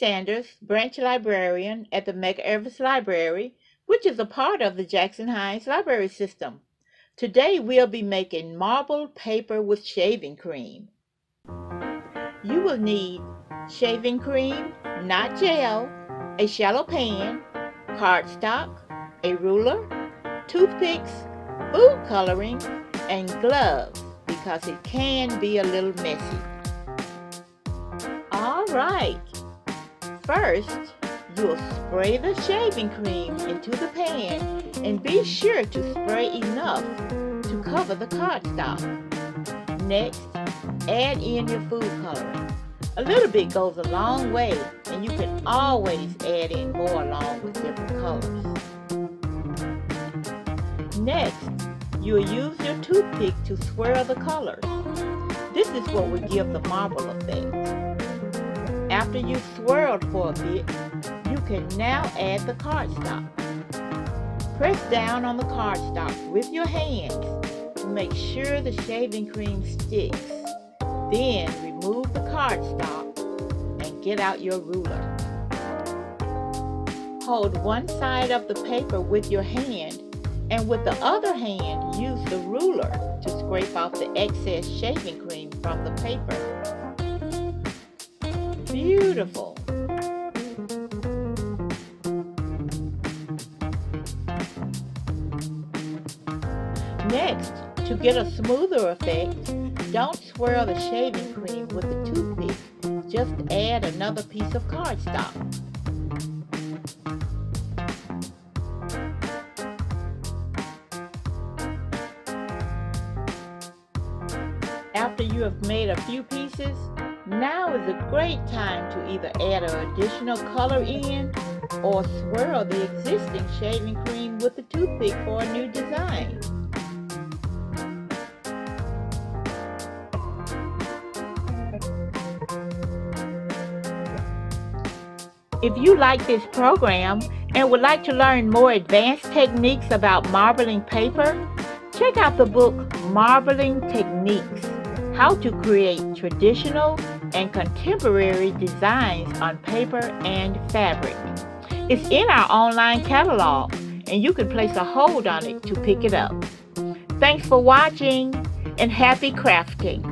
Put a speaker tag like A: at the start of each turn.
A: Sanders, branch librarian at the Medgar Evers Library, which is a part of the Jackson Hinds Library System. Today we'll be making marbled paper with shaving cream. You will need shaving cream, not gel, a shallow pan, cardstock, a ruler, toothpicks, food coloring, and gloves because it can be a little messy. Alright, first you'll spray the shaving cream into the pan and be sure to spray enough to cover the cardstock. Next, add in your food coloring. A little bit goes a long way, and you can always add in more along with different colors. Next, you'll use your toothpick to swirl the colors. This is what will give the marble effect. After you've swirled for a bit, you can now add the cardstock. Press down on the cardstock with your hands to make sure the shaving cream sticks. Then remove the cardstock and get out your ruler. Hold one side of the paper with your hand and with the other hand use the ruler to scrape off the excess shaving cream from the paper. Beautiful! Next, to get a smoother effect, don't swirl the shaving cream with the toothpick. Just add another piece of cardstock. After you have made a few pieces, now is a great time to either add an additional color in or swirl the existing shaving cream with the toothpick for a new design. If you like this program and would like to learn more advanced techniques about marbling paper, check out the book Marbling Techniques: How to Create Traditional and Contemporary Designs on Paper and Fabric. It's in our online catalog, and you can place a hold on it to pick it up. Thanks for watching, and happy crafting!